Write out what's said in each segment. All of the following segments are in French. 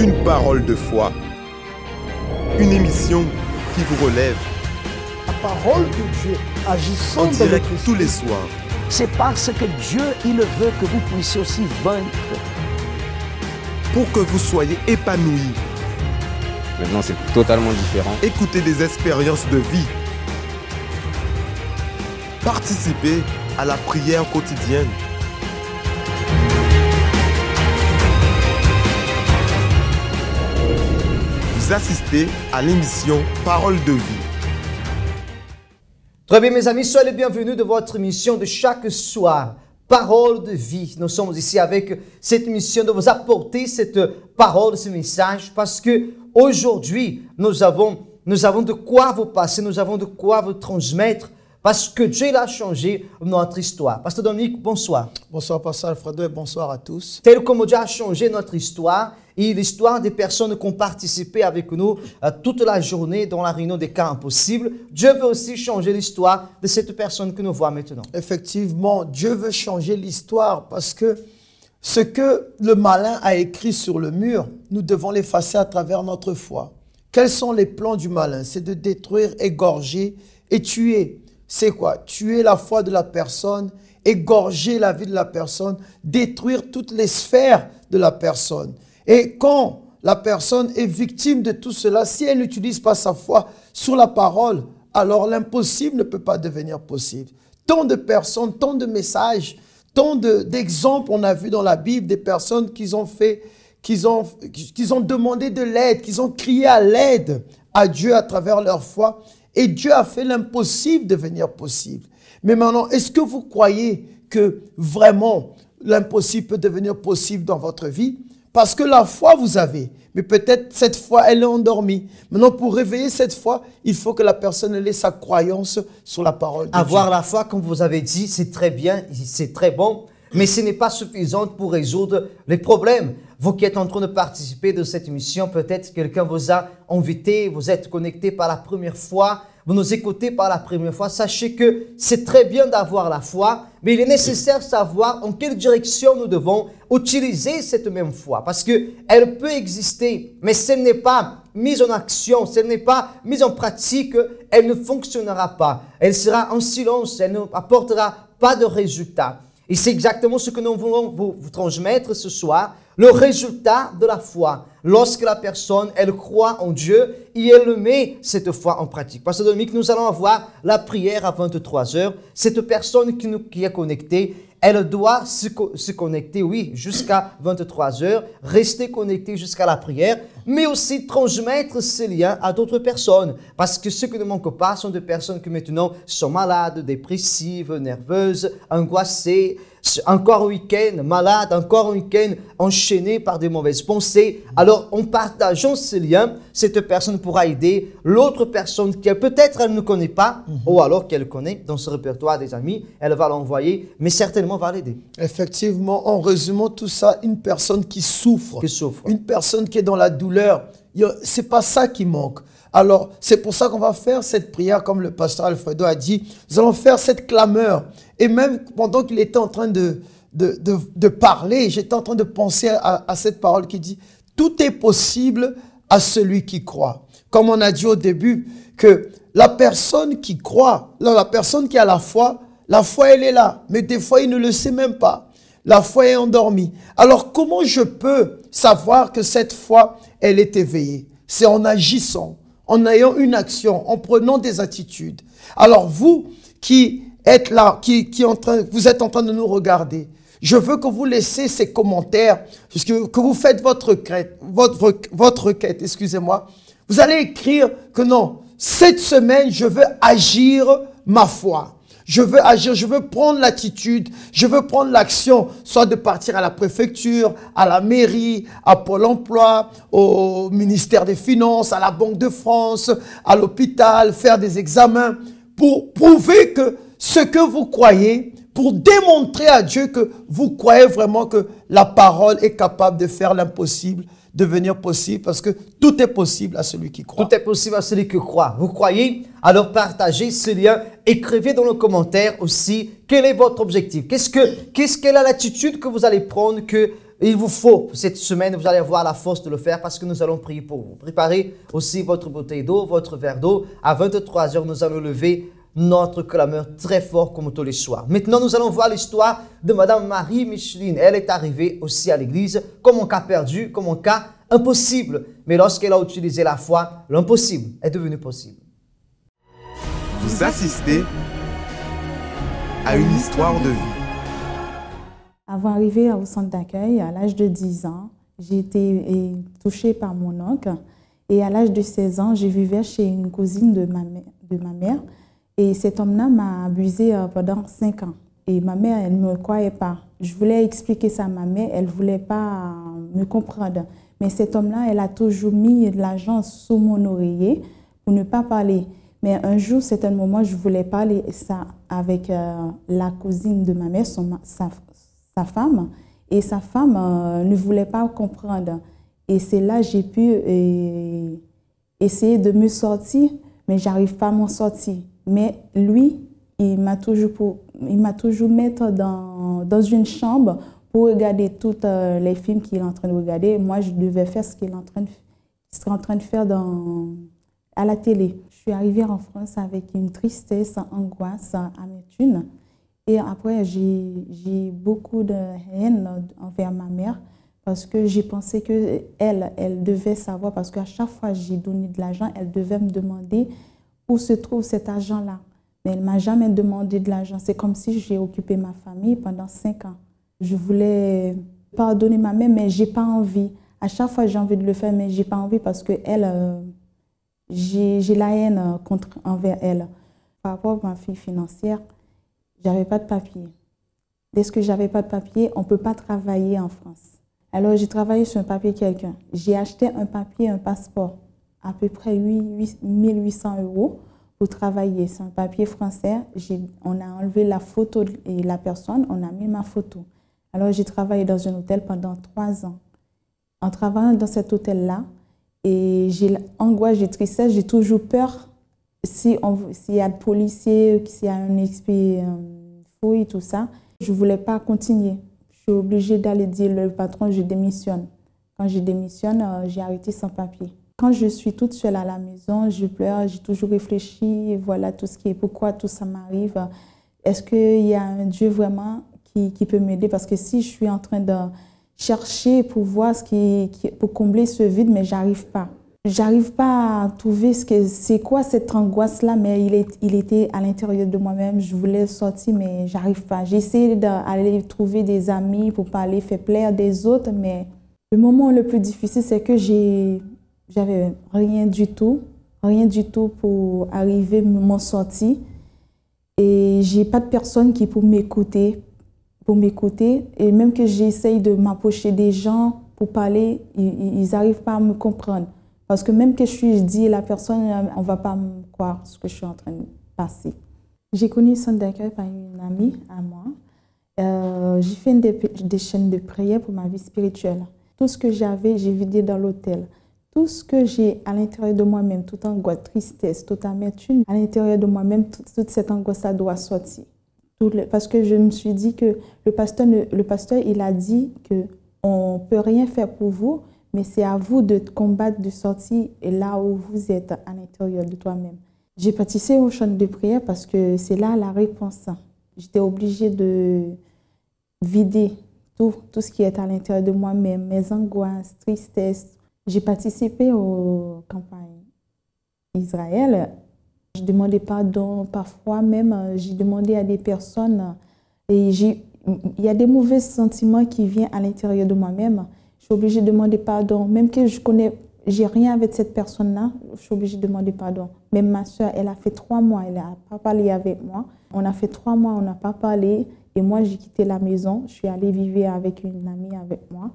Une parole de foi. Une émission qui vous relève. La parole de Dieu agissant En dans direct notre tous les esprit. soirs. C'est parce que Dieu, il veut que vous puissiez aussi vaincre. Pour que vous soyez épanouis. Maintenant, c'est totalement différent. Écoutez des expériences de vie. Participez à la prière quotidienne. Vous assistez à l'émission Parole de vie. Très bien, mes amis, soyez les bienvenus de votre émission de chaque soir, Parole de vie. Nous sommes ici avec cette mission de vous apporter cette parole, ce message, parce que aujourd'hui, nous avons de quoi vous passer, nous avons de quoi vous transmettre, parce que Dieu a changé notre histoire. Pasteur Dominique, bonsoir. Bonsoir, Pasteur Alfredo, et bonsoir à tous. Tel comme Dieu a changé notre histoire et l'histoire des personnes qui ont participé avec nous toute la journée dans la réunion des cas impossibles, Dieu veut aussi changer l'histoire de cette personne que nous voyons maintenant. Effectivement, Dieu veut changer l'histoire parce que ce que le malin a écrit sur le mur, nous devons l'effacer à travers notre foi. Quels sont les plans du malin? C'est de détruire, égorger et tuer. C'est quoi? Tuer la foi de la personne, égorger la vie de la personne, détruire toutes les sphères de la personne. Et quand la personne est victime de tout cela, si elle n'utilise pas sa foi sur la parole, alors l'impossible ne peut pas devenir possible. Tant de personnes, tant de messages, tant d'exemples on a vu dans la Bible, des personnes qui ont demandé de l'aide, qui ont crié à l'aide à Dieu à travers leur foi. Et Dieu a fait l'impossible devenir possible. Mais maintenant, est-ce que vous croyez que vraiment l'impossible peut devenir possible dans votre vie? Parce que la foi, vous avez. Mais peut-être cette foi, elle est endormie. Maintenant, pour réveiller cette foi, il faut que la personne ait sa croyance sur la parole de Dieu. Avoir la foi, comme vous avez dit, c'est très bien, c'est très bon, mais ce n'est pas suffisant pour résoudre les problèmes. Vous qui êtes en train de participer de cette émission, peut-être quelqu'un vous a invité, vous êtes connecté par la première fois, vous nous écoutez par la première fois. Sachez que c'est très bien d'avoir la foi, mais il est nécessaire de savoir en quelle direction nous devons utiliser cette même foi. Parce qu'elle peut exister, mais si elle n'est pas mise en action, si elle n'est pas mise en pratique, elle ne fonctionnera pas. Elle sera en silence, elle n'apportera pas de résultat. Et c'est exactement ce que nous voulons vous transmettre ce soir, le résultat de la foi. Lorsque la personne, elle croit en Dieu et elle met cette foi en pratique. Pasteur Dominique, nous allons avoir la prière à 23 h. Cette personne qui est connectée, elle doit se connecter, oui, jusqu'à 23 h, rester connectée jusqu'à la prière, mais aussi transmettre ces liens à d'autres personnes. Parce que ce qui ne manque pas sont des personnes qui maintenant sont malades, dépressives, nerveuses, angoissées, encore un week-end malade, encore un week-end enchaîné par des mauvaises pensées. Alors, en partageant ces liens, cette personne pourra aider l'autre personne qui peut-être elle ne connaît pas, ou alors qu'elle connaît dans ce répertoire des amis, elle va l'envoyer, mais certainement va l'aider. Effectivement, en résumant tout ça, une personne qui souffre, une personne qui est dans la douleur, c'est pas ça qui manque. Alors, c'est pour ça qu'on va faire cette prière, comme le pasteur Alfredo a dit. Nous allons faire cette clameur. Et même pendant qu'il était en train de parler, j'étais en train de penser à cette parole qui dit « Tout est possible à celui qui croit ». Comme on a dit au début, que la personne qui croit, la personne qui a la foi, elle est là. Mais des fois, il ne le sait même pas. La foi est endormie. Alors, comment je peux savoir que cette foi, elle est éveillée? C'est en agissant, en ayant une action, en prenant des attitudes. Alors vous qui êtes là, vous êtes en train de nous regarder, je veux que vous laissiez ces commentaires, que vous faites votre requête, excusez-moi. Vous allez écrire que non, cette semaine, je veux agir ma foi. Je veux agir, je veux prendre l'attitude, je veux prendre l'action, soit de partir à la préfecture, à la mairie, à Pôle emploi, au ministère des Finances, à la Banque de France, à l'hôpital, faire des examens pour prouver que ce que vous croyez, pour démontrer à Dieu que vous croyez vraiment que la parole est capable de faire l'impossible devenir possible, parce que tout est possible à celui qui croit. Tout est possible à celui qui croit. Vous croyez? Alors partagez ce lien. Écrivez dans le commentaire aussi quel est votre objectif. Quelle est l'attitude que vous allez prendre, que il vous faut, cette semaine, vous allez avoir la force de le faire parce que nous allons prier pour vous. Préparez aussi votre bouteille d'eau, votre verre d'eau. À 23 h, nous allons lever notre clameur très fort comme tous les soirs. Maintenant, nous allons voir l'histoire de Madame Marie-Micheline. Elle est arrivée aussi à l'église comme un cas perdu, comme un cas impossible. Mais lorsqu'elle a utilisé la foi, l'impossible est devenu possible. Vous assistez à une histoire de vie. Avant d'arriver au centre d'accueil, à l'âge de 10 ans, j'ai été touchée par mon oncle. Et à l'âge de 16 ans, je vivais chez une cousine de ma mère. Et cet homme-là m'a abusée pendant 5 ans. Et ma mère, elle ne me croyait pas. Je voulais expliquer ça à ma mère, elle ne voulait pas me comprendre. Mais cet homme-là, elle a toujours mis de l'argent sous mon oreiller pour ne pas parler. Mais un jour, c'est un moment, je voulais parler ça avec la cousine de ma mère, sa femme. Et sa femme ne voulait pas comprendre. Et c'est là que j'ai pu essayer de me sortir, mais je n'arrive pas à m'en sortir. Mais lui, il m'a toujours mis dans une chambre pour regarder tous les films qu'il est en train de regarder. Moi, je devais faire ce qu'il est en train de faire à la télé. Je suis arrivée en France avec une tristesse, angoisse, amertume. Et après, j'ai beaucoup de haine envers ma mère parce que j'ai pensé qu'elle devait savoir, parce qu'à chaque fois que j'ai donné de l'argent, elle devait me demander où se trouve cet argent-là. Mais elle ne m'a jamais demandé de l'argent. C'est comme si j'ai occupé ma famille pendant 5 ans. Je voulais pardonner ma mère, mais je n'ai pas envie. À chaque fois, j'ai envie de le faire, mais je n'ai pas envie parce que j'ai la haine envers elle. Par rapport à ma fille financière, je n'avais pas de papier. Dès que je n'avais pas de papier, on ne peut pas travailler en France. Alors, j'ai travaillé sur un papier quelqu'un. J'ai acheté un papier, un passeport, à peu près 1800 € pour travailler. C'est un papier français. On a enlevé la photo de la personne, on a mis ma photo. Alors, j'ai travaillé dans un hôtel pendant 3 ans. En travaillant dans cet hôtel-là, et j'ai l'angoisse, j'ai tristesse, j'ai toujours peur s'il y a des policiers, s'il y a un fouille, tout ça. Je ne voulais pas continuer. Je suis obligée d'aller dire au patron, je démissionne. Quand je démissionne, j'ai arrêté sans papier. Quand je suis toute seule à la maison, je pleure, j'ai toujours réfléchi, voilà tout ce qui est, pourquoi tout ça m'arrive. Est-ce qu'il y a un Dieu vraiment qui peut m'aider? Parce que si je suis en train de chercher pour voir pour combler ce vide, mais j'arrive pas. J'arrive pas à trouver c'est quoi cette angoisse-là, mais il était à l'intérieur de moi-même. Je voulais sortir, mais j'arrive pas. J'ai essayé d'aller trouver des amis pour parler, faire plaire des autres, mais le moment le plus difficile, c'est que j'avais rien du tout pour arriver à m'en sortir. Et j'ai pas de personne qui pour m'écouter. Et même que j'essaye de m'approcher des gens pour parler, ils n'arrivent pas à me comprendre. Parce que même que je dis à la personne, on ne va pas me croire ce que je suis en train de passer. J'ai connu le centre d'accueil par une amie à moi. J'ai fait des chaînes de prière pour ma vie spirituelle. Tout ce que j'avais, j'ai vidé dans l'hôtel. Tout ce que j'ai à l'intérieur de moi-même, toute angoisse, tristesse, toute amertume, à l'intérieur de moi-même, toute cette angoisse-là doit sortir. Parce que je me suis dit que le pasteur il a dit qu'on ne peut rien faire pour vous, mais c'est à vous de combattre, de sortir là où vous êtes à l'intérieur de toi-même. J'ai participé aux chants de prière parce que c'est là la réponse. J'étais obligée de vider tout ce qui est à l'intérieur de moi-même, mes angoisses, tristesse. J'ai participé aux campagnes Israël. Je demandais pardon, parfois même, j'ai demandé à des personnes et il y a des mauvais sentiments qui viennent à l'intérieur de moi-même. Je suis obligée de demander pardon. Même que j'ai rien avec cette personne-là, je suis obligée de demander pardon. Même ma soeur, elle a fait 3 mois, elle n'a pas parlé avec moi. On a fait 3 mois, on n'a pas parlé. Et moi, j'ai quitté la maison. Je suis allée vivre avec une amie avec moi.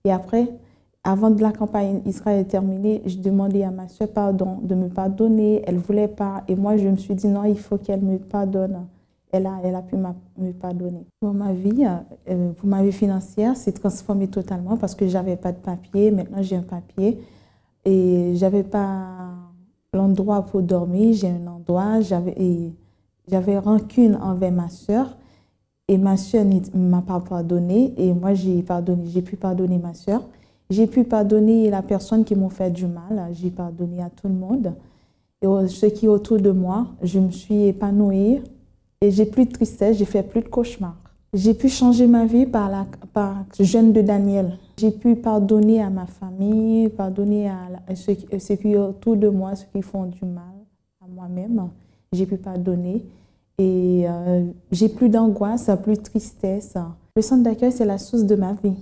Et après, avant de la campagne Israël terminée, je demandais à ma soeur pardon, de me pardonner. Elle ne voulait pas. Et moi, je me suis dit non, il faut qu'elle me pardonne. Elle a pu me pardonner. Pour ma vie financière, c'est transformé totalement parce que je n'avais pas de papier. Maintenant, j'ai un papier. Et je n'avais pas l'endroit pour dormir. J'ai un endroit. J'avais rancune envers ma soeur. Et ma soeur ne m'a pas pardonné. Et moi, j'ai pu pardonner ma soeur. J'ai pu pardonner la personne qui m'a fait du mal. J'ai pardonné à tout le monde. Et ceux qui est autour de moi, je me suis épanouie. Et j'ai plus de tristesse, j'ai fait plus de cauchemars. J'ai pu changer ma vie par jeûne de Daniel. J'ai pu pardonner à ma famille, pardonner à ceux qui sont autour de moi, ceux qui font du mal à moi-même. J'ai pu pardonner. Et j'ai plus d'angoisse, plus de tristesse. Le centre d'accueil, c'est la source de ma vie.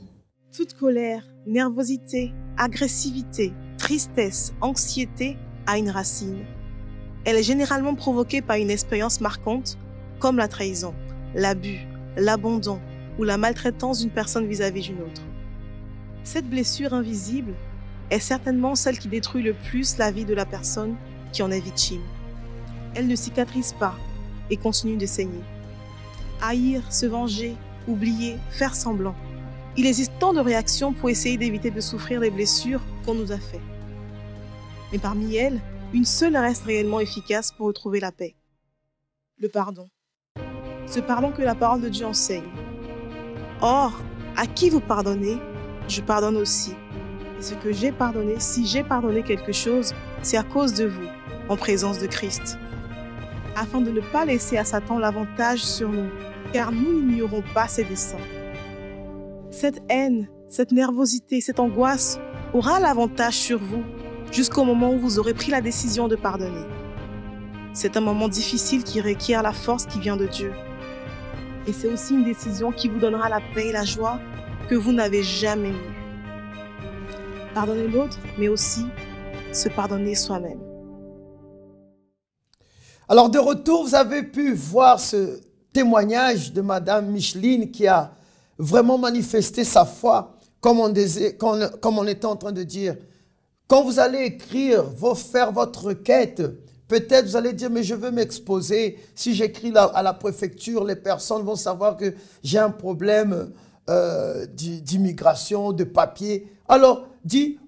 Toute colère, nervosité, agressivité, tristesse, anxiété a une racine. Elle est généralement provoquée par une expérience marquante, comme la trahison, l'abus, l'abandon ou la maltraitance d'une personne vis-à-vis d'une autre. Cette blessure invisible est certainement celle qui détruit le plus la vie de la personne qui en est victime. Elle ne cicatrise pas et continue de saigner. Haïr, se venger, oublier, faire semblant. Il existe tant de réactions pour essayer d'éviter de souffrir les blessures qu'on nous a faites. Mais parmi elles, une seule reste réellement efficace pour retrouver la paix. Le pardon. Ce pardon que la parole de Dieu enseigne. Or, à qui vous pardonnez, je pardonne aussi. Et ce que j'ai pardonné, si j'ai pardonné quelque chose, c'est à cause de vous, en présence de Christ. Afin de ne pas laisser à Satan l'avantage sur nous, car nous n'ignorons pas ses desseins. Cette haine, cette nervosité, cette angoisse aura l'avantage sur vous jusqu'au moment où vous aurez pris la décision de pardonner. C'est un moment difficile qui requiert la force qui vient de Dieu. Et c'est aussi une décision qui vous donnera la paix et la joie que vous n'avez jamais eue. Pardonner l'autre, mais aussi se pardonner soi-même. Alors de retour, vous avez pu voir ce témoignage de Madame Micheline qui a vraiment manifesté sa foi, comme on était en train de dire. Quand vous allez écrire, faire votre requête, peut-être vous allez dire, mais je veux m'exposer. Si j'écris à la préfecture, les personnes vont savoir que j'ai un problème d'immigration, de papier. Alors,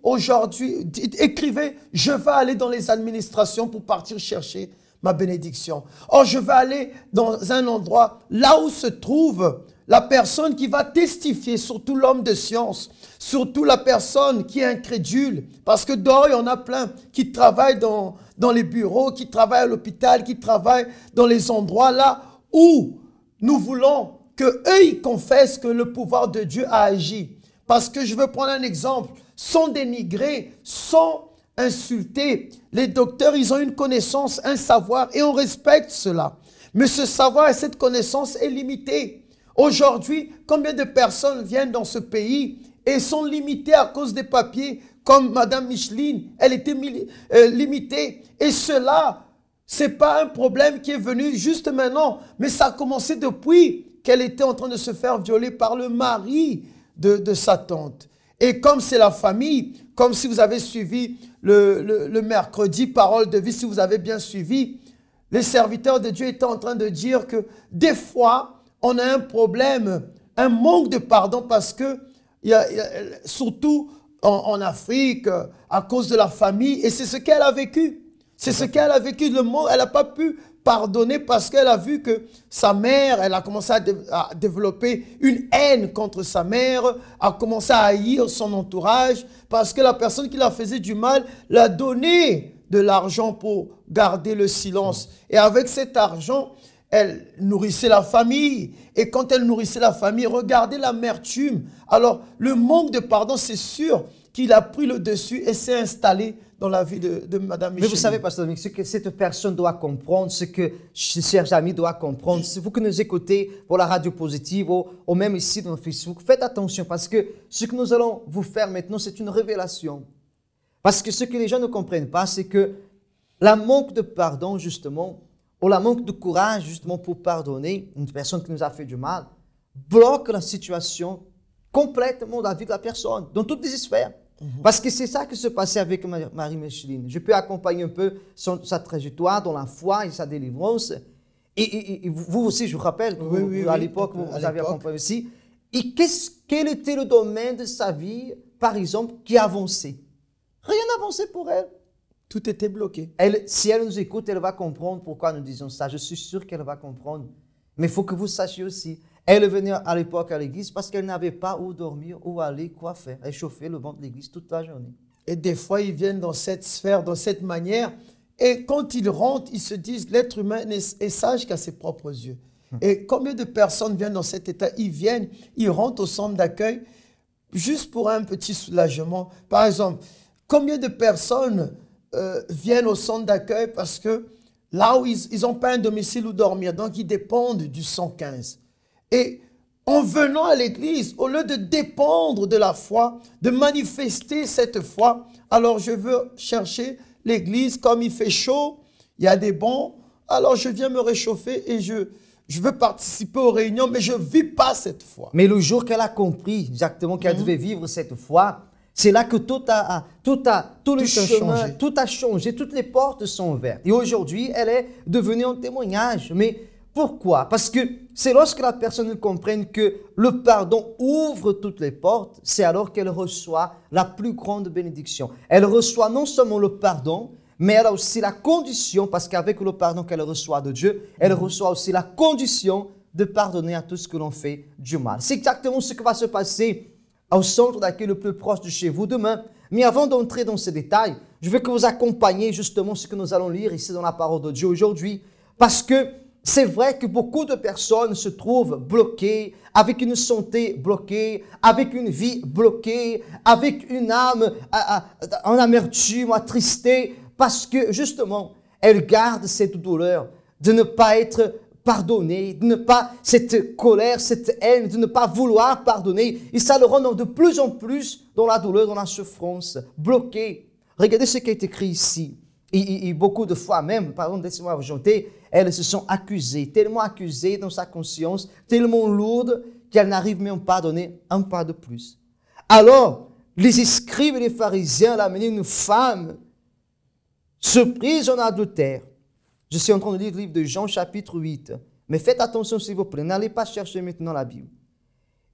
aujourd'hui, écrivez, je vais aller dans les administrations pour partir chercher ma bénédiction. Or, je vais aller dans un endroit là où se trouve la personne qui va testifier, surtout l'homme de science, surtout la personne qui est incrédule. Parce que dehors, il y en a plein qui travaillent dans les bureaux, qui travaillent à l'hôpital, qui travaillent dans les endroits là où nous voulons qu'eux, ils confessent que le pouvoir de Dieu a agi. Parce que je veux prendre un exemple, sans dénigrer, sans insulter. Les docteurs, ils ont une connaissance, un savoir et on respecte cela. Mais ce savoir et cette connaissance est limitée. Aujourd'hui, combien de personnes viennent dans ce pays et sont limitées à cause des papiers, comme Madame Micheline, elle était limitée. Et cela, ce n'est pas un problème qui est venu juste maintenant, mais ça a commencé depuis qu'elle était en train de se faire violer par le mari de sa tante. Et comme c'est la famille, comme si vous avez suivi le mercredi, parole de vie, si vous avez bien suivi, les serviteurs de Dieu étaient en train de dire que des fois, on a un problème, un manque de pardon parce que, surtout en Afrique, à cause de la famille, et c'est ce qu'elle a vécu. C'est ce qu'elle a vécu. Elle n'a pas pu pardonner parce qu'elle a vu que sa mère, elle a commencé à développer une haine contre sa mère, a commencé à haïr son entourage parce que la personne qui la faisait du mal l'a donné de l'argent pour garder le silence. Et avec cet argent, elle nourrissait la famille. Et quand elle nourrissait la famille, regardez l'amertume. Alors, le manque de pardon, c'est sûr qu'il a pris le dessus et s'est installé dans la vie de Madame Micheline. Mais vous savez, Pasteur Dominique, ce que cette personne doit comprendre, ce que chers amis doivent comprendre, c'est vous qui nous écoutez pour la radio positive ou même ici dans Facebook, faites attention parce que ce que nous allons vous faire maintenant, c'est une révélation. Parce que ce que les gens ne comprennent pas, c'est que la manque de pardon, justement, ou la manque de courage, justement, pour pardonner une personne qui nous a fait du mal, bloque la situation complètement de la vie de la personne, dans toutes les sphères. Parce que c'est ça qui se passait avec Marie-Micheline. Je peux accompagner un peu sa trajectoire dans la foi et sa délivrance. Et vous aussi, je vous rappelle, que à l'époque, vous avez accompagné aussi. Et quel était le domaine de sa vie, par exemple, qui avançait? Rien n'avançait pour elle. Tout était bloqué. Si elle nous écoute, elle va comprendre pourquoi nous disons ça. Je suis sûr qu'elle va comprendre. Mais il faut que vous sachiez aussi, Elle venait à l'époque à l'église parce qu'elle n'avait pas où dormir, où aller, quoi faire. Elle chauffait le banc de l'église toute la journée. Et des fois, ils viennent dans cette sphère, dans cette manière. Et quand ils rentrent, ils se disent, l'être humain est sage qu'à ses propres yeux. Et combien de personnes viennent dans cet état? Ils viennent, ils rentrent au centre d'accueil juste pour un petit soulagement. Par exemple, combien de personnes viennent au centre d'accueil parce que là où ils n'ont pas un domicile où dormir, donc ils dépendent du 115. Et en venant à l'église, au lieu de dépendre de la foi, de manifester cette foi, alors je veux chercher l'église, comme il fait chaud, il y a des bancs, alors je viens me réchauffer et je veux participer aux réunions, mais je ne vis pas cette foi. Mais le jour qu'elle a compris exactement qu'elle devait vivre cette foi, c'est là que tout a changé, toutes les portes sont ouvertes. Et aujourd'hui, elle est devenue un témoignage. Mais pourquoi? Parce que c'est lorsque la personne comprenne que le pardon ouvre toutes les portes, c'est alors qu'elle reçoit la plus grande bénédiction. Elle reçoit non seulement le pardon, mais elle a aussi la condition, parce qu'avec le pardon qu'elle reçoit de Dieu, elle reçoit aussi la condition de pardonner à tout ce que l'on fait du mal. C'est exactement ce qui va se passer au centre d'accueil le plus proche de chez vous demain. Mais avant d'entrer dans ces détails, je veux que vous accompagniez justement ce que nous allons lire ici dans la parole de Dieu aujourd'hui, parce que c'est vrai que beaucoup de personnes se trouvent bloquées, avec une santé bloquée, avec une vie bloquée, avec une âme en amertume, attristée, parce que justement, elles gardent cette douleur de ne pas être pardonnées, de ne pas, cette colère, cette haine, de ne pas vouloir pardonner. Et ça le rend de plus en plus dans la douleur, dans la souffrance, bloquées. Regardez ce qui est écrit ici. Et beaucoup de fois même, pardon, laissez-moi ajouter, elles se sont accusées, tellement accusées dans sa conscience, tellement lourdes qu'elles n'arrivent même pas à donner un pas de plus. Alors, les scribes et les pharisiens l'amenaient une femme surprise en adultère. Je suis en train de lire le livre de Jean, chapitre 8. Mais faites attention, s'il vous plaît, n'allez pas chercher maintenant la Bible.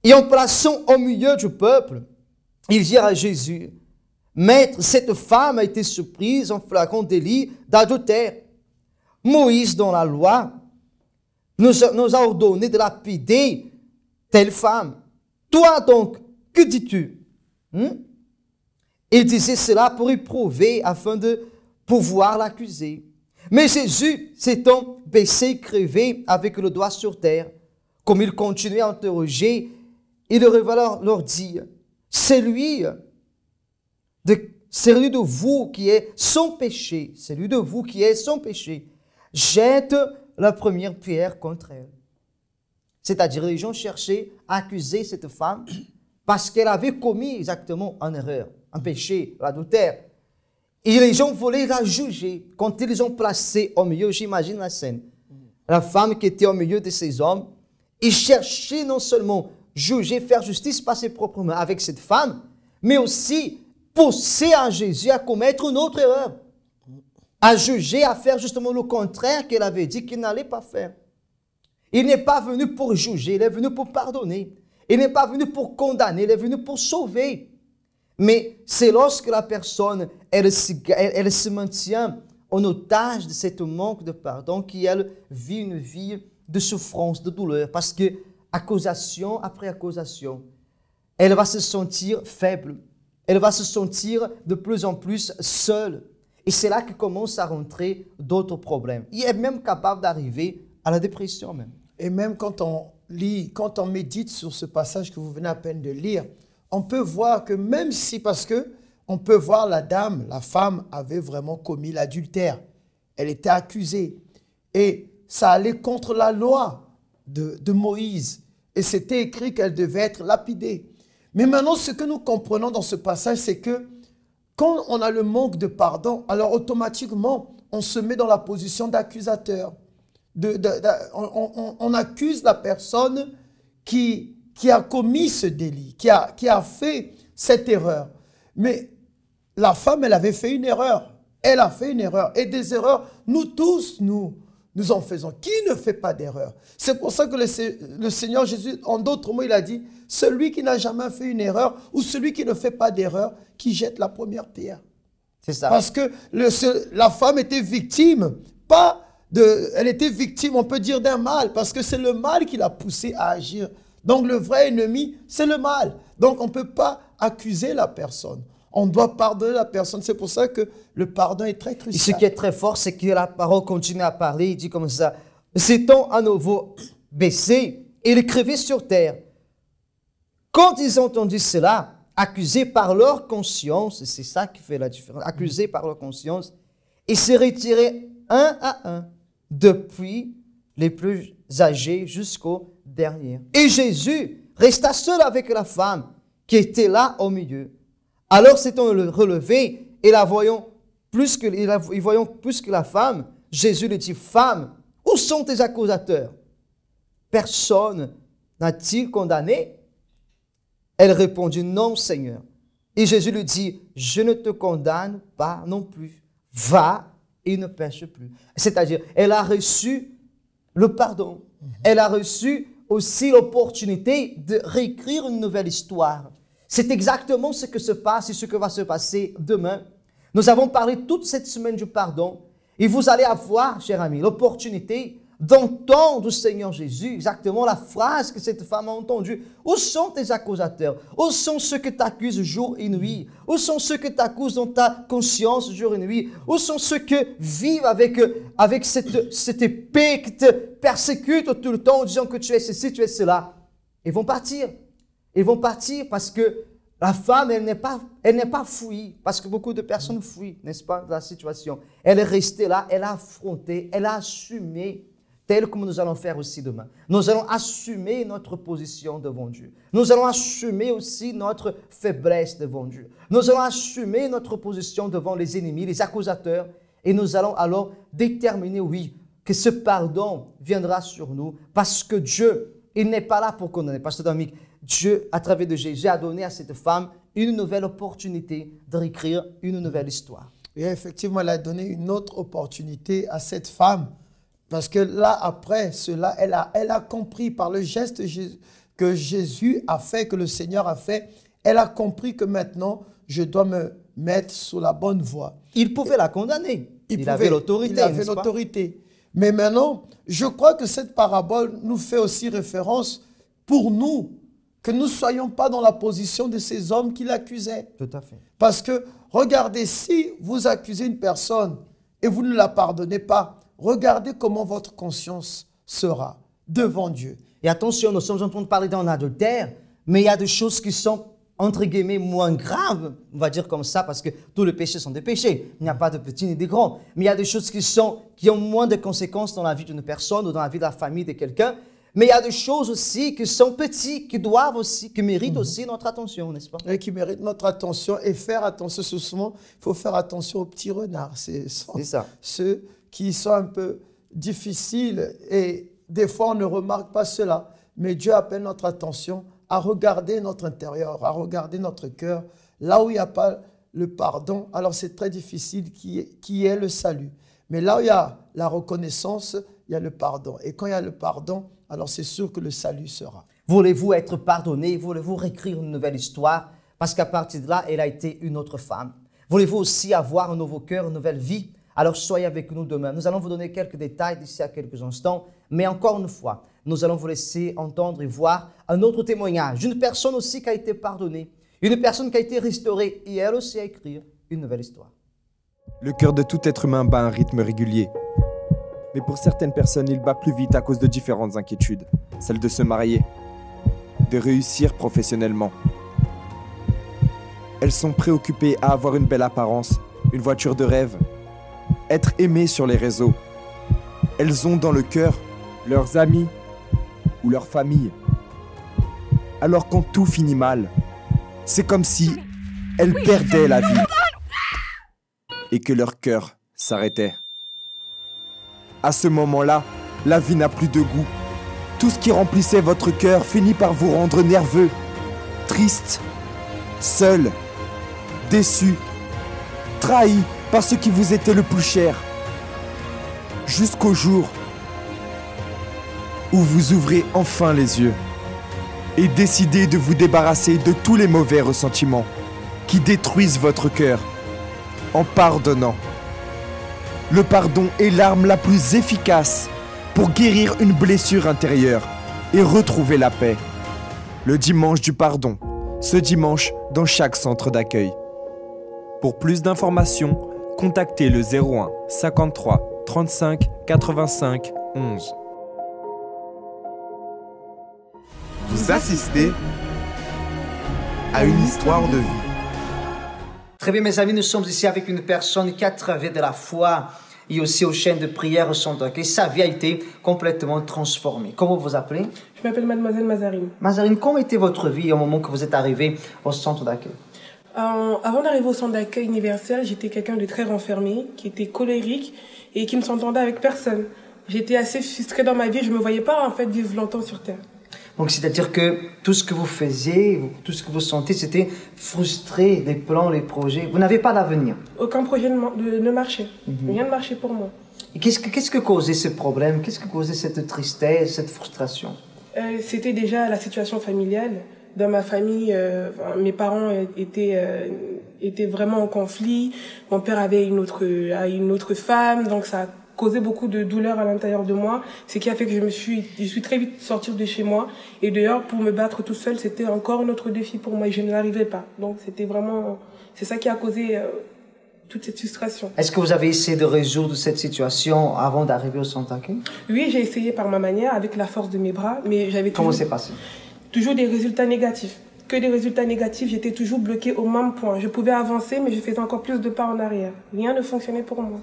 Et en plaçant au milieu du peuple, ils dirent à Jésus, « Maître, cette femme a été surprise en flagrant délit d'adultère. Moïse, dans la loi, nous a ordonné de lapider telle femme. Toi donc, que dis-tu » Il disait cela pour éprouver afin de pouvoir l'accuser. Mais Jésus, s'étant baissé, crevé avec le doigt sur terre, comme il continuait à interroger, il leur dit, celui de vous qui est sans péché, jette la première pierre contre elle. C'est-à-dire, les gens cherchaient à accuser cette femme parce qu'elle avait commis exactement une erreur, un péché, l'adultère. Et les gens voulaient la juger. Quand ils ont placé au milieu, j'imagine la scène, la femme qui était au milieu de ces hommes, ils cherchaient non seulement juger, faire justice par ses propres mains avec cette femme, mais aussi pousser à Jésus à commettre une autre erreur, à juger, à faire justement le contraire qu'elle avait dit qu'il n'allait pas faire. Il n'est pas venu pour juger, il est venu pour pardonner. Il n'est pas venu pour condamner, il est venu pour sauver. Mais c'est lorsque la personne, elle se maintient en otage de ce manque de pardon qu'elle vit une vie de souffrance, de douleur. Parce que, accusation après accusation, elle va se sentir faible. Elle va se sentir de plus en plus seule. Et c'est là que commencent à rentrer d'autres problèmes. Il est même capable d'arriver à la dépression même. Et même quand on lit, quand on médite sur ce passage que vous venez à peine de lire, on peut voir que même si, parce que on peut voir la femme avait vraiment commis l'adultère. Elle était accusée. Et ça allait contre la loi de Moïse. Et c'était écrit qu'elle devait être lapidée. Mais maintenant, ce que nous comprenons dans ce passage, c'est que quand on a le manque de pardon, alors automatiquement, on se met dans la position d'accusateur. On accuse la personne qui a commis ce délit, qui a fait cette erreur. Mais la femme, elle avait fait une erreur. Elle a fait une erreur. Et des erreurs, nous tous, nous en faisons. Qui ne fait pas d'erreur? C'est pour ça que le Seigneur Jésus, en d'autres mots, il a dit, celui qui n'a jamais fait une erreur ou celui qui ne fait pas d'erreur, qui jette la première pierre. C'est ça. Parce que la femme était victime, pas elle était victime, on peut dire, d'un mal, parce que c'est le mal qui l'a poussé à agir. Donc le vrai ennemi, c'est le mal. Donc on ne peut pas accuser la personne. On doit pardonner la personne. C'est pour ça que le pardon est très crucial. Et ce qui est très fort, c'est que la parole continue à parler. Il dit comme ça, s'étant à nouveau baissé, il écrivait sur terre. Quand ils ont entendu cela, accusés par leur conscience, et c'est ça qui fait la différence, accusés par leur conscience, ils se retiraient un à un, depuis les plus âgés jusqu'au dernier. Et Jésus resta seul avec la femme qui était là au milieu. Alors s'étant relevé et la voyant plus que la femme, Jésus lui dit, femme, où sont tes accusateurs? Personne n'a-t-il condamné? Elle répondit, non, Seigneur. Et Jésus lui dit, je ne te condamne pas non plus. Va et ne pêche plus. C'est-à-dire, elle a reçu le pardon. Elle a reçu aussi l'opportunité de réécrire une nouvelle histoire. C'est exactement ce que se passe et ce que va se passer demain. Nous avons parlé toute cette semaine du pardon. Et vous allez avoir, cher ami, l'opportunité d'entendre du Seigneur Jésus exactement la phrase que cette femme a entendue. Où sont tes accusateurs? Où sont ceux que t'accusent jour et nuit? Où sont ceux que t'accusent dans ta conscience jour et nuit? Où sont ceux qui vivent avec cette épée qui te persécute tout le temps en disant que tu es ceci, tu es cela? Ils vont partir. Ils vont partir parce que la femme, elle n'est pas fouille, parce que beaucoup de personnes fuient, n'est-ce pas, dans la situation. Elle est restée là, elle a affronté, elle a assumé, tel comme nous allons faire aussi demain. Nous allons assumer notre position devant Dieu. Nous allons assumer aussi notre faiblesse devant Dieu. Nous allons assumer notre position devant les ennemis, les accusateurs, et nous allons alors déterminer, oui, que ce pardon viendra sur nous, parce que Dieu, il n'est pas là pour condamner. Pasteur Dominique, Dieu, à travers de Jésus, a donné à cette femme une nouvelle opportunité de réécrire une nouvelle histoire. Et effectivement, elle a donné une autre opportunité à cette femme. Parce que là, après cela, elle a compris par le geste que Jésus a fait, que le Seigneur a fait, elle a compris que maintenant, je dois me mettre sur la bonne voie. Il pouvait la condamner. Il avait l'autorité. Il avait l'autorité. Mais maintenant, je crois que cette parabole nous fait aussi référence pour nous, que nous ne soyons pas dans la position de ces hommes qui l'accusaient. Tout à fait. Parce que, regardez, si vous accusez une personne et vous ne la pardonnez pas, regardez comment votre conscience sera devant Dieu. Et attention, nous sommes en train de parler d'un adultère, mais il y a des choses qui sont, entre guillemets, moins graves, on va dire comme ça, parce que tous les péchés sont des péchés. Il n'y a pas de petits ni de grands. Mais il y a des choses qui ont moins de conséquences dans la vie d'une personne ou dans la vie de la famille de quelqu'un. Mais il y a des choses aussi qui sont petites, qui méritent aussi notre attention, n'est-ce pas? Et qui méritent notre attention. Et faire attention, souvent, il faut faire attention aux petits renards. C'est ça. Ceux qui sont un peu difficiles et des fois on ne remarque pas cela. Mais Dieu appelle notre attention à regarder notre intérieur, à regarder notre cœur. Là où il n'y a pas le pardon, alors c'est très difficile qui est le salut. Mais là où il y a la reconnaissance, il y a le pardon. Et quand il y a le pardon, alors c'est sûr que le salut sera. Voulez-vous être pardonné? Voulez-vous réécrire une nouvelle histoire? Parce qu'à partir de là, elle a été une autre femme. Voulez-vous aussi avoir un nouveau cœur, une nouvelle vie? Alors soyez avec nous demain. Nous allons vous donner quelques détails d'ici à quelques instants. Mais encore une fois, nous allons vous laisser entendre et voir un autre témoignage d'une personne aussi qui a été pardonnée. Une personne qui a été restaurée et elle aussi a écrit une nouvelle histoire. Le cœur de tout être humain bat un rythme régulier. Mais pour certaines personnes, il bat plus vite à cause de différentes inquiétudes. Celle de se marier, de réussir professionnellement. Elles sont préoccupées à avoir une belle apparence, une voiture de rêve, être aimées sur les réseaux. Elles ont dans le cœur leurs amis ou leur famille. Alors quand tout finit mal, c'est comme si elles perdaient la vie et que leur cœur s'arrêtait. À ce moment-là, la vie n'a plus de goût. Tout ce qui remplissait votre cœur finit par vous rendre nerveux, triste, seul, déçu, trahi par ce qui vous était le plus cher. Jusqu'au jour où vous ouvrez enfin les yeux et décidez de vous débarrasser de tous les mauvais ressentiments qui détruisent votre cœur en pardonnant. Le pardon est l'arme la plus efficace pour guérir une blessure intérieure et retrouver la paix. Le dimanche du pardon, ce dimanche dans chaque centre d'accueil. Pour plus d'informations, contactez le 01 53 35 85 11. Vous assistez à une histoire de vie. Très bien, mes amis, nous sommes ici avec une personne qui, à travers de la foi et aussi aux chaînes de prière au centre d'accueil, sa vie a été complètement transformée. Comment vous vous appelez? Je m'appelle Mademoiselle Mazarine. Mazarine, comment était votre vie au moment que vous êtes arrivée au centre d'accueil? Avant d'arriver au centre d'accueil universel, j'étais quelqu'un de très renfermé, qui était colérique et qui ne s'entendait avec personne. J'étais assez frustrée dans ma vie, je ne me voyais pas en fait vivre longtemps sur Terre. Donc c'est-à-dire que tout ce que vous faisiez, tout ce que vous sentez, c'était frustré, les plans, les projets. Vous n'avez pas d'avenir. Aucun projet ne marchait. Rien ne marchait pour moi. Et qu'est-ce que causait ce problème? Qu'est-ce que causait cette tristesse, cette frustration? C'était déjà la situation familiale. Dans ma famille, mes parents étaient vraiment en conflit. Mon père avait une autre femme, donc ça a causé beaucoup de douleur à l'intérieur de moi. Ce qui a fait que je suis très vite sortie de chez moi. Et d'ailleurs, pour me battre tout seul, c'était encore un autre défi pour moi et je n'arrivais pas. Donc c'est ça qui a causé toute cette frustration. Est-ce que vous avez essayé de résoudre cette situation avant d'arriver au centre d'accueil? Oui, j'ai essayé par ma manière, avec la force de mes bras, mais j'avais toujours... Comment c'est passé? Toujours des résultats négatifs. Que des résultats négatifs, j'étais toujours bloquée au même point. Je pouvais avancer, mais je faisais encore plus de pas en arrière. Rien ne fonctionnait pour moi.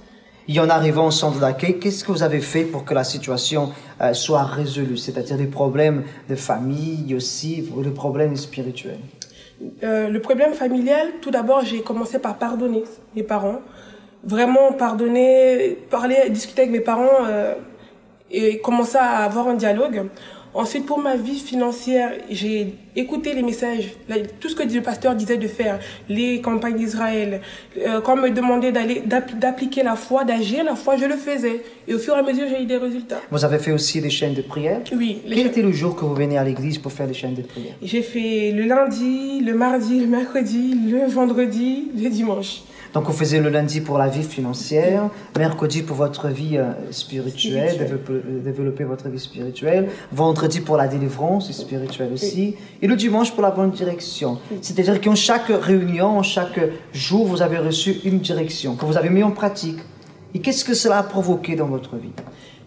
Et en arrivant au centre d'accueil, qu'est-ce que vous avez fait pour que la situation soit résolue? C'est-à-dire des problèmes de famille aussi, des problèmes spirituels. Le problème familial, tout d'abord, j'ai commencé par pardonner mes parents. Vraiment pardonner, discuter avec mes parents et commencer à avoir un dialogue. Ensuite, pour ma vie financière, j'ai écouté les messages, tout ce que le pasteur disait de faire, les campagnes d'Israël. Quand on me demandait d'appliquer la foi, d'agir la foi, je le faisais. Et au fur et à mesure, j'ai eu des résultats. Vous avez fait aussi des chaînes de prière? Oui. Quel était le jour que vous venez à l'église pour faire des chaînes de prière? J'ai fait le lundi, le mardi, le mercredi, le vendredi, le dimanche. Donc vous faisiez le lundi pour la vie financière, mercredi pour votre vie spirituelle, développer votre vie spirituelle, vendredi pour la délivrance spirituelle aussi, et le dimanche pour la bonne direction. C'est-à-dire qu'en chaque réunion, en chaque jour, vous avez reçu une direction que vous avez mis en pratique. Et qu'est-ce que cela a provoqué dans votre vie?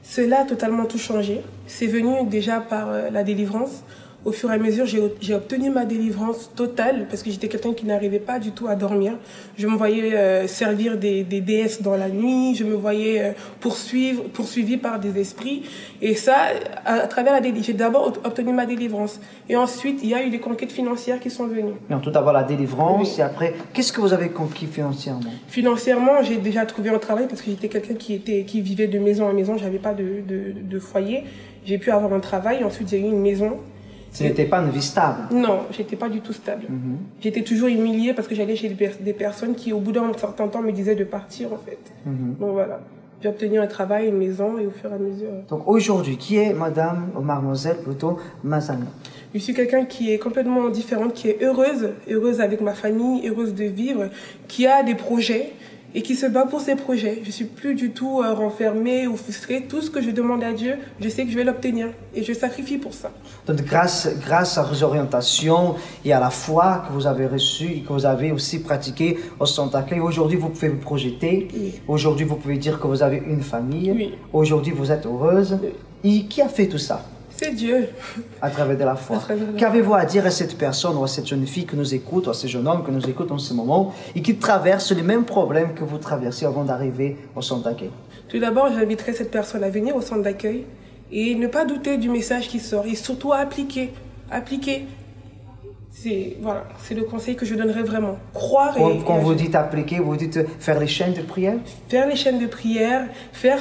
Cela a totalement tout changé. C'est venu déjà par la délivrance. Au fur et à mesure, j'ai obtenu ma délivrance totale parce que j'étais quelqu'un qui n'arrivait pas du tout à dormir. Je me voyais servir des déesses dans la nuit, je me voyais poursuivi par des esprits. Et ça, à travers la délivrance, j'ai d'abord obtenu ma délivrance. Et ensuite, il y a eu des conquêtes financières qui sont venues. Donc, tout d'abord la délivrance, et après, qu'est-ce que vous avez conquis financièrement? Financièrement, j'ai déjà trouvé un travail parce que j'étais quelqu'un qui vivait de maison en maison, j'avais pas de foyer. J'ai pu avoir un travail, ensuite j'ai eu une maison. Ce n'était pas une vie stable? Non, j'étais pas du tout stable. J'étais toujours humiliée parce que j'allais chez des personnes qui, au bout d'un certain temps, me disaient de partir, en fait. Donc voilà, j'ai obtenu un travail, une maison, et au fur et à mesure... Donc aujourd'hui, qui est madame, ou mademoiselle plutôt, Mazarine? Je suis quelqu'un qui est complètement différente, qui est heureuse avec ma famille, heureuse de vivre, qui a des projets, et qui se bat pour ses projets. Je suis plus du tout renfermée ou frustrée. Tout ce que je demande à Dieu, je sais que je vais l'obtenir. Et je sacrifie pour ça. Donc grâce à vos orientations et à la foi que vous avez reçue et que vous avez aussi pratiquée au centre d'accueil, aujourd'hui vous pouvez vous projeter. Oui. Aujourd'hui vous pouvez dire que vous avez une famille. Oui. Aujourd'hui vous êtes heureuse. Oui. Et qui a fait tout ça? C'est Dieu. À travers de la foi. Qu'avez-vous à dire à cette personne ou à cette jeune fille que nous écoute, ou à ce jeune homme que nous écoute en ce moment et qui traverse les mêmes problèmes que vous traversez avant d'arriver au centre d'accueil? Tout d'abord, j'inviterai cette personne à venir au centre d'accueil et ne pas douter du message qui sort et surtout à appliquer. C'est le conseil que je donnerais vraiment. Croire et... Quand vous dites appliquer, vous dites faire les chaînes de prière? Faire les chaînes de prière, faire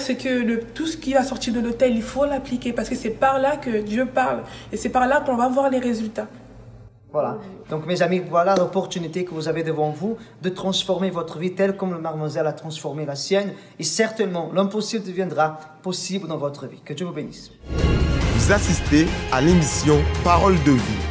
tout ce qui va sortir de l'autel, il faut l'appliquer parce que c'est par là que Dieu parle et c'est par là qu'on va voir les résultats. Voilà. Donc mes amis, voilà l'opportunité que vous avez devant vous de transformer votre vie telle comme le mademoiselle a transformé la sienne et certainement l'impossible deviendra possible dans votre vie. Que Dieu vous bénisse. Vous assistez à l'émission Parole de vie.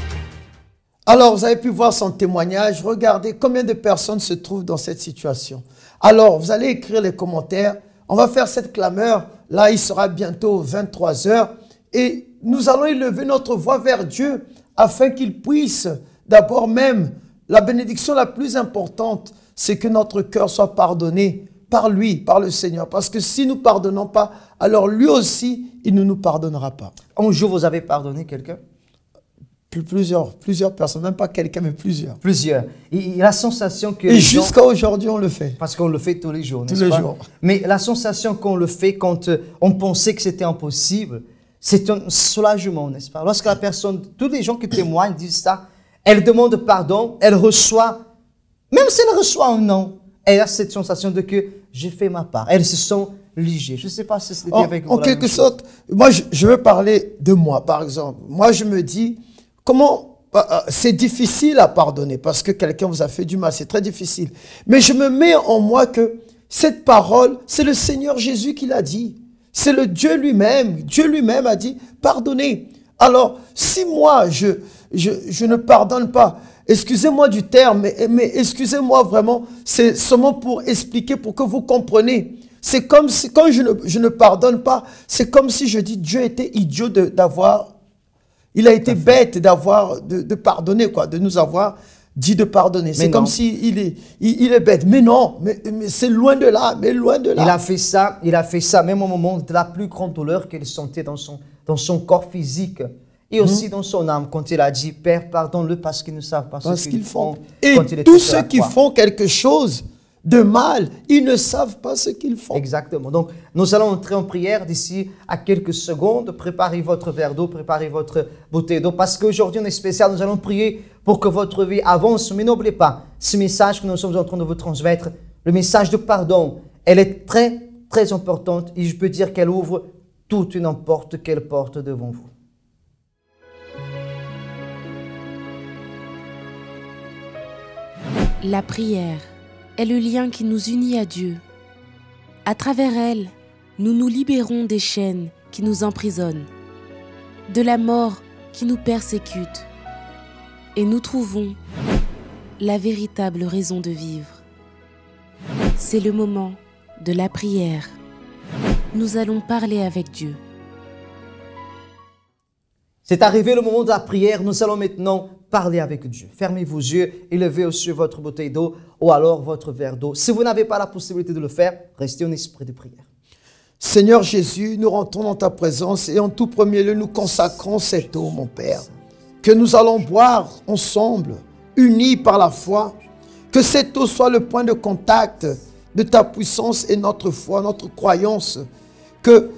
Alors, vous avez pu voir son témoignage. Regardez combien de personnes se trouvent dans cette situation. Alors, vous allez écrire les commentaires. On va faire cette clameur. Là, il sera bientôt 23 h. Et nous allons élever notre voix vers Dieu afin qu'il puisse, d'abord même, la bénédiction la plus importante, c'est que notre cœur soit pardonné par lui, par le Seigneur. Parce que si nous ne pardonnons pas, alors lui aussi, il ne nous pardonnera pas. Un jour, vous avez pardonné quelqu'un? Plusieurs personnes, même pas quelqu'un, mais plusieurs. Plusieurs. Et la sensation que... Et jusqu'à aujourd'hui, on le fait. Parce qu'on le fait tous les jours, tous les jours. Mais la sensation qu'on le fait quand on pensait que c'était impossible, c'est un soulagement, n'est-ce pas? Lorsque la personne, tous les gens qui témoignent disent ça, elle demande pardon, elle reçoit, même si elle reçoit un non, elle a cette sensation de que j'ai fait ma part. Elle se sent léger. Je ne sais pas si c'était avec vous. En quelque sorte, moi, je veux parler de moi, par exemple. Moi, je me dis, comment c'est difficile à pardonner parce que quelqu'un vous a fait du mal, c'est très difficile. Mais je me mets en moi que cette parole, c'est le Seigneur Jésus qui l'a dit. C'est le Dieu lui-même. Dieu lui-même a dit, pardonnez. Alors, si moi, je ne pardonne pas, excusez-moi du terme, mais excusez-moi vraiment, c'est seulement pour expliquer, pour que vous compreniez. C'est comme si, quand je ne pardonne pas, c'est comme si je dis, Dieu était idiot d'avoir, il a été bête de pardonner, quoi, de nous avoir dit de pardonner. C'est comme s'il est bête. Mais non, mais c'est loin de là, mais loin de là. Il a fait ça même au moment de la plus grande douleur qu'il sentait dans son corps physique. Et aussi dans son âme, quand il a dit, Père, pardonne-le parce qu'ils ne savent pas ce qu'ils font. Et tous ceux qui font quelque chose de mal, ils ne savent pas ce qu'ils font. Exactement. Donc, nous allons entrer en prière d'ici à quelques secondes. Préparez votre verre d'eau, préparez votre bouteille d'eau, parce qu'aujourd'hui, on est spécial. Nous allons prier pour que votre vie avance. Mais n'oubliez pas, ce message que nous sommes en train de vous transmettre, le message de pardon, elle est très, très importante. Et je peux dire qu'elle ouvre toute et n'importe quelle porte devant vous. La prière est le lien qui nous unit à Dieu. À travers elle, nous nous libérons des chaînes qui nous emprisonnent, de la mort qui nous persécute, et nous trouvons la véritable raison de vivre. C'est le moment de la prière. Nous allons parler avec Dieu. C'est arrivé le moment de la prière. Nous allons maintenant parler avec Dieu. Fermez vos yeux, élevez au ciel votre bouteille d'eau ou alors votre verre d'eau. Si vous n'avez pas la possibilité de le faire, restez en esprit de prière. Seigneur Jésus, nous rentrons dans ta présence et en tout premier lieu, nous consacrons cette eau, mon Père, que nous allons boire ensemble, unis par la foi. Que cette eau soit le point de contact de ta puissance et notre foi, notre croyance. Que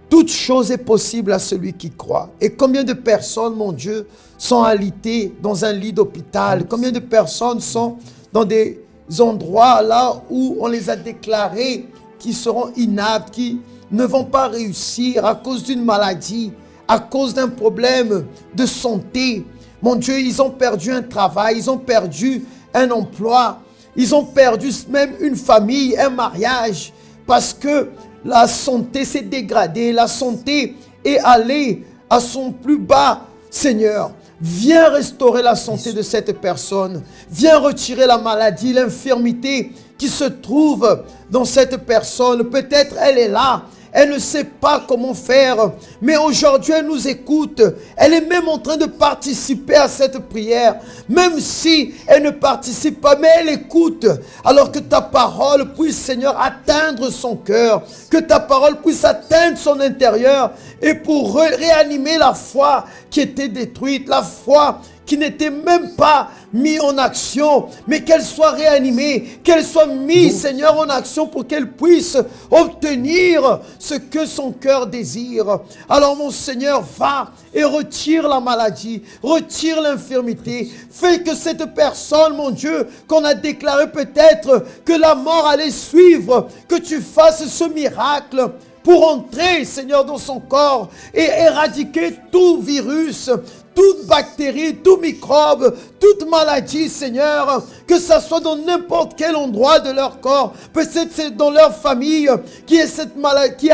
toute chose est possible à celui qui croit. Et combien de personnes, mon Dieu, sont alitées dans un lit d'hôpital? Combien de personnes sont dans des endroits là où on les a déclarés qui seront inaptes, qui ne vont pas réussir à cause d'une maladie, à cause d'un problème de santé. Mon Dieu, ils ont perdu un travail, ils ont perdu un emploi, ils ont perdu même une famille, un mariage, parce que la santé s'est dégradée, la santé est allée à son plus bas. Seigneur, viens restaurer la santé de cette personne. Viens retirer la maladie, l'infirmité qui se trouve dans cette personne. Peut-être elle est là. Elle ne sait pas comment faire, mais aujourd'hui elle nous écoute. Elle est même en train de participer à cette prière, même si elle ne participe pas, mais elle écoute. Alors que ta parole puisse, Seigneur, atteindre son cœur, que ta parole puisse atteindre son intérieur, et pour réanimer la foi qui était détruite, la foi qui n'était même pas mise en action, mais qu'elle soit réanimée, qu'elle soit mise, Seigneur, en action pour qu'elle puisse obtenir ce que son cœur désire. Alors, mon Seigneur, va et retire la maladie, retire l'infirmité. Fais que cette personne, mon Dieu, qu'on a déclaré peut-être que la mort allait suivre, que tu fasses ce miracle pour entrer, Seigneur, dans son corps et éradiquer tout virus, toute bactérie, tout microbe, toute maladie, Seigneur, que ça soit dans n'importe quel endroit de leur corps, peut-être c'est dans leur famille qui a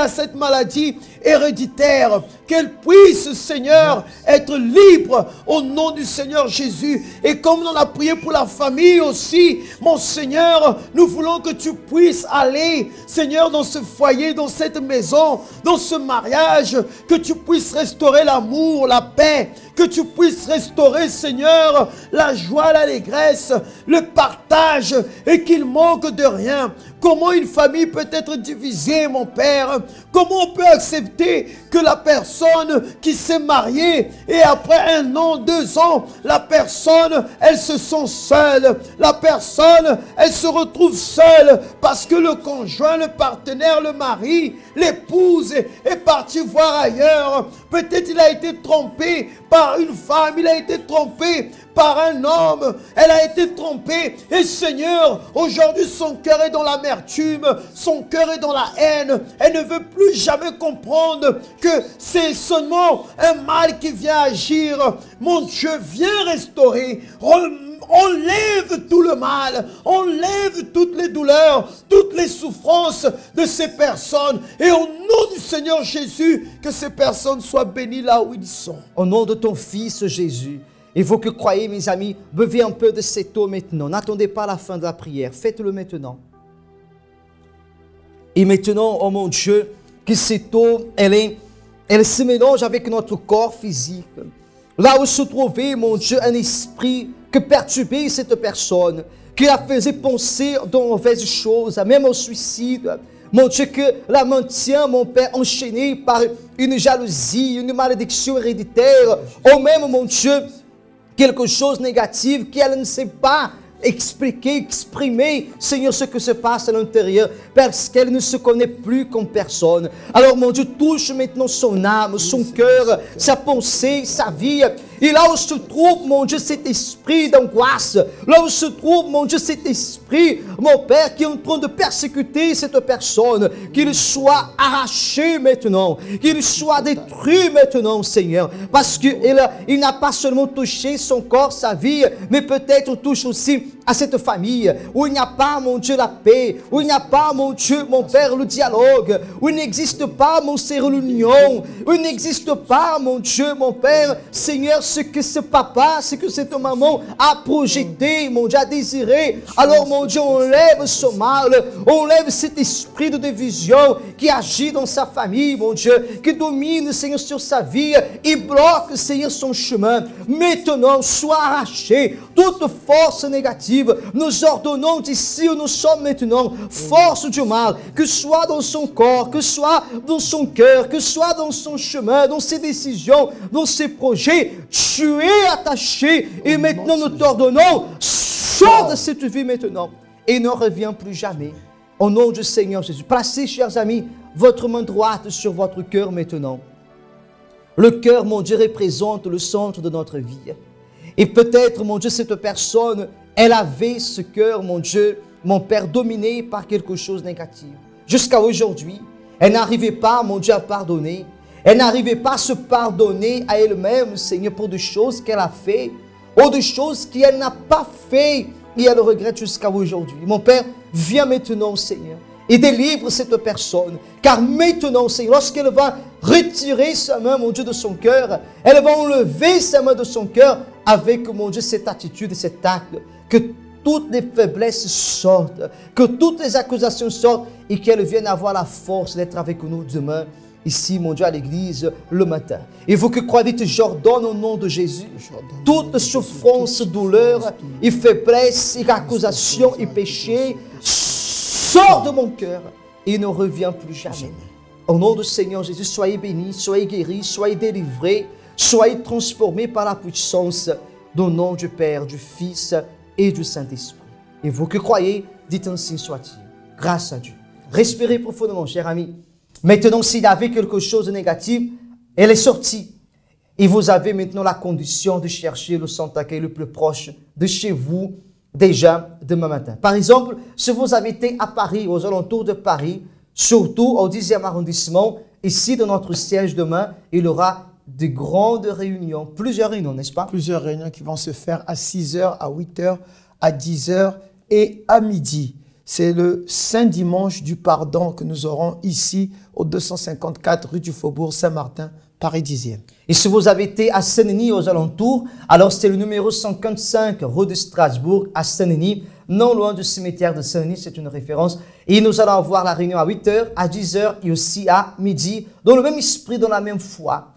cette maladie, héréditaire, qu'elle puisse, Seigneur, être libre au nom du Seigneur Jésus. Et comme on a prié pour la famille aussi, mon Seigneur, nous voulons que tu puisses aller, Seigneur, dans ce foyer, dans cette maison, dans ce mariage, que tu puisses restaurer l'amour, la paix, que tu puisses restaurer, Seigneur, la joie, l'allégresse, le partage, et qu'il manque de rien. Comment une famille peut être divisée, mon Père? Comment on peut accepter que la personne qui s'est mariée et après 1 an, 2 ans, la personne, elle se sent seule. La personne, elle se retrouve seule parce que le conjoint, le partenaire, le mari, l'épouse est parti voir ailleurs. Peut-être il a été trompé par une femme, il a été trompé par un homme, elle a été trompée. Et Seigneur, aujourd'hui son cœur est dans l'amertume, son cœur est dans la haine. Elle ne veut plus jamais comprendre que c'est seulement un mal qui vient agir. Mon Dieu, viens restaurer. Enlève tout le mal, enlève toutes les douleurs, toutes les souffrances de ces personnes. Et au nom du Seigneur Jésus, que ces personnes soient bénies là où ils sont. Au nom de ton Fils Jésus, et vous que croyez, mes amis, buvez un peu de cette eau maintenant. N'attendez pas la fin de la prière, faites-le maintenant. Et maintenant, oh mon Dieu, que cette eau, elle se mélange avec notre corps physique. Là où se trouvait, mon Dieu, un esprit que perturbait cette personne, qui la faisait penser de mauvaises choses, même au suicide. Mon Dieu, que la maintient, mon Père, enchaîné par une jalousie, une malédiction héréditaire, ou même, mon Dieu, quelque chose de négatif qu'elle ne sait pas expliquer, exprimer, Seigneur, ce que se passe à l'intérieur, parce qu'elle ne se connaît plus comme personne. Alors, mon Dieu, touche maintenant son âme, son cœur, sa pensée, sa vie. Et là où se trouve, mon Dieu, cet esprit d'angoisse, là où se trouve, mon Dieu, cet esprit, mon Père, qui est en train de persécuter cette personne, qu'il soit arraché maintenant, qu'il soit détruit maintenant, Seigneur, parce qu'il n'a pas seulement touché son corps, sa vie, mais peut-être touche aussi à cette famille, où il n'y a pas, mon Dieu, la paix, où il n'y a pas, mon Dieu, mon Père, le dialogue, où il n'existe pas, mon Seigneur, l'union, où il n'existe pas, mon Dieu, mon Père, Seigneur, ce que ce papa, ce que cette maman a projeté, mon Dieu, a désiré. Alors, mon Dieu, enlève ce mal, enlève cet esprit de division qui agit dans sa famille, mon Dieu, qui domine, Seigneur, sur sa vie et bloque, Seigneur, son chemin. Maintenant, soit arraché toute force négative. Nous ordonnons d'ici où nous sommes maintenant, force du mal, que soit dans son corps, que soit dans son cœur, que soit dans son chemin, dans ses décisions, dans ses projets. Tu es attaché et maintenant nous t'ordonnons, sors de cette vie maintenant et ne reviens plus jamais. Au nom du Seigneur Jésus, placez, chers amis, votre main droite sur votre cœur maintenant. Le cœur, mon Dieu, représente le centre de notre vie. Et peut-être, mon Dieu, cette personne, elle avait ce cœur, mon Dieu, mon Père, dominé par quelque chose de négatif. Jusqu'à aujourd'hui, elle n'arrivait pas, mon Dieu, à pardonner. Elle n'arrivait pas à se pardonner à elle-même, Seigneur, pour des choses qu'elle a fait, ou des choses qu'elle n'a pas fait et elle regrette jusqu'à aujourd'hui. Mon Père, viens maintenant, Seigneur, et délivre cette personne. Car maintenant, Seigneur, lorsqu'elle va retirer sa main, mon Dieu, de son cœur, elle va enlever sa main de son cœur avec, mon Dieu, cette attitude et cet acte, que toutes les faiblesses sortent, que toutes les accusations sortent et qu'elle vienne avoir la force d'être avec nous demain, ici, mon Dieu, à l'église, le matin. Et vous que croyez, j'ordonne au nom de Jésus, toute souffrance, douleur, et faiblesse, et accusation, et péché, sort de mon cœur et ne revient plus jamais. Au nom du Seigneur Jésus, soyez bénis, soyez guéris, soyez délivrés, soyez transformés par la puissance du nom du Père, du Fils et du Saint-Esprit. Et vous que croyez, dites ainsi soit-il. Grâce à Dieu. Respirez profondément, chers amis. Maintenant, s'il y avait quelque chose de négatif, elle est sortie. Et vous avez maintenant la condition de chercher le centre d'accueil le plus proche de chez vous, déjà demain matin. Par exemple, si vous avez été à Paris, aux alentours de Paris, surtout au 10e arrondissement, ici dans notre siège demain, il y aura de grandes réunions, plusieurs réunions, n'est-ce pas? Plusieurs réunions qui vont se faire à 6h, à 8h, à 10h et à midi. c'est le Saint Dimanche du Pardon que nous aurons ici au 254 rue du Faubourg Saint-Martin, Paris 10e. Et si vous avez été à Saint-Denis aux alentours, alors c'est le numéro 55 rue de Strasbourg à Saint-Denis, non loin du cimetière de Saint-Denis, c'est une référence. Et nous allons avoir la réunion à 8h, à 10h et aussi à midi, dans le même esprit, dans la même foi.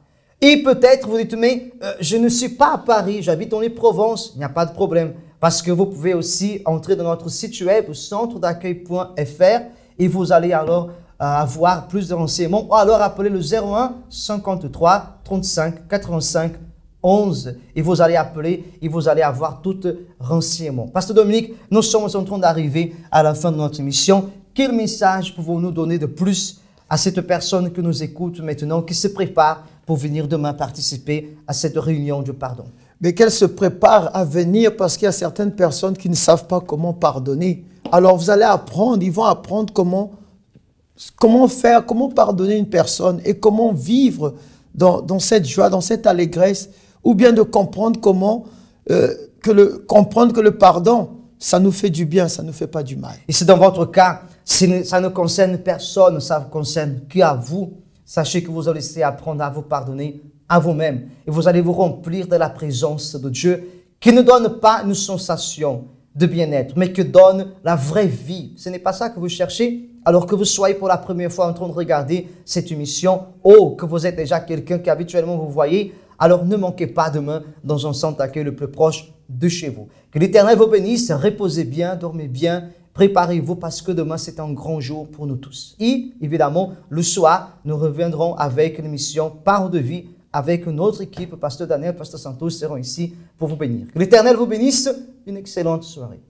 Et peut-être vous dites, mais je ne suis pas à Paris, j'habite en Ile-Provence, il n'y a pas de problème. Parce que vous pouvez aussi entrer dans notre site web, centre d'accueil.fr, et vous allez alors avoir plus de renseignements, ou alors appeler le 01 53 35 85 11 et vous allez appeler et vous allez avoir tout renseignement. Pasteur Dominique, nous sommes en train d'arriver à la fin de notre émission. Quel message pouvons-nous donner de plus à cette personne qui nous écoute maintenant, qui se prépare pour venir demain participer à cette réunion du pardon? Mais qu'elle se prépare à venir parce qu'il y a certaines personnes qui ne savent pas comment pardonner. Alors vous allez apprendre, ils vont apprendre comment faire, comment pardonner une personne et comment vivre dans cette joie, dans cette allégresse, ou bien de comprendre comprendre que le pardon, ça nous fait du bien, ça ne nous fait pas du mal. Et c'est dans votre cas, ça ne concerne personne, ça vous concerne qu'à vous. Sachez que vous allez essayer d'apprendre à vous pardonner à vous-même. Et vous allez vous remplir de la présence de Dieu qui ne donne pas une sensation de bien-être, mais qui donne la vraie vie. Ce n'est pas ça que vous cherchez? Alors que vous soyez pour la première fois en train de regarder cette émission, ou que vous êtes déjà quelqu'un qui habituellement vous voyez, alors ne manquez pas demain dans un centre d'accueil le plus proche de chez vous. Que l'Éternel vous bénisse, reposez bien, dormez bien, préparez-vous parce que demain c'est un grand jour pour nous tous. Et évidemment, le soir, nous reviendrons avec l'émission Parole de vie avec une autre équipe, Pasteur Daniel, Pasteur Santos seront ici pour vous bénir. Que l'Éternel vous bénisse, une excellente soirée.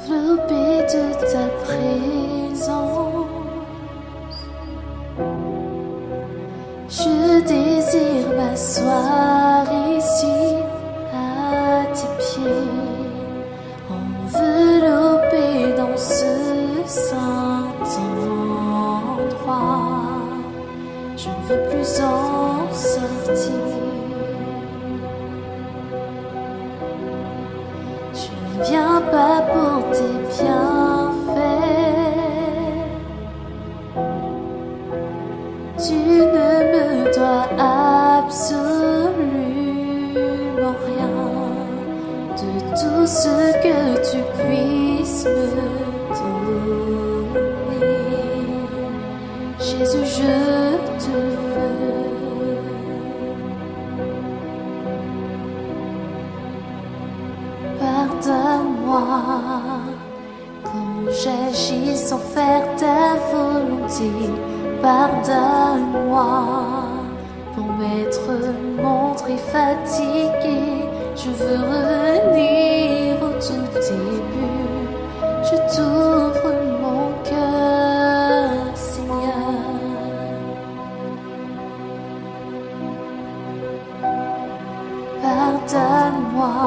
Enveloppé de ta présence, je désire m'asseoir ici à tes pieds, enveloppé dans ce saint endroit. Je ne veux plus en sortir. Je ne viens pas pour tes bienfaits. Tu ne me dois absolument rien de tout ce que tu puisses me donner. Jésus, je te veux. Pardonne-moi quand j'agis sans faire ta volonté. Pardonne-moi pour m'être montré fatigué. Je veux revenir au tout début. Je t'ouvre mon cœur, Seigneur. Pardonne-moi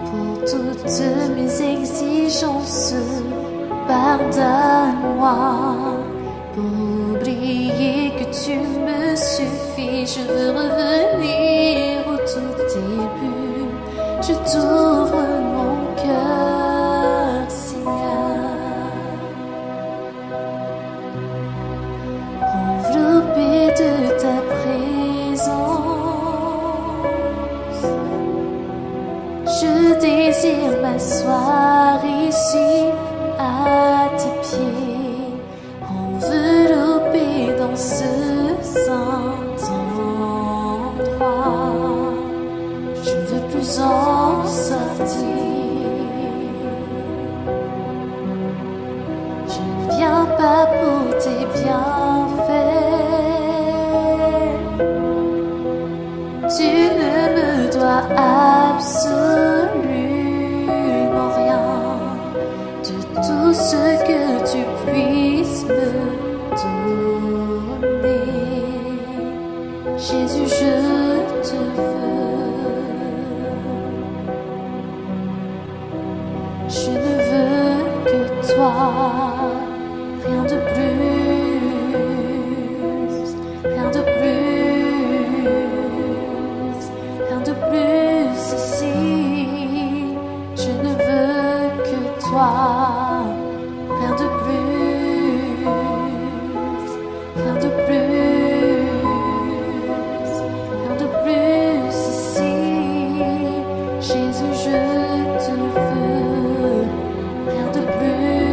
pour toutes mes exigences. Pardonne-moi pour oublier que tu me suffis. Je veux revenir au tout début. Je t'ouvre mon cœur, Seigneur. Enveloppé de ta présence, je désire m'asseoir ici à tes pieds, enveloppé dans ce saint endroit. Je ne veux plus en sortir. Je ne viens pas pour tes bienfaits. Tu ne me dois absolument rien de tout ce veux que tu puisses me donner. Jésus, je te veux. Je ne veux que toi, rien de plus, rien de plus, rien de plus ici. Je ne veux que toi, rien de plus, rien de plus, rien de plus ici. Jésus, je te veux, rien de plus,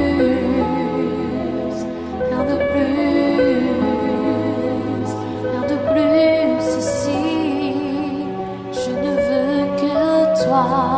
rien de plus, rien de plus ici. Je ne veux que toi.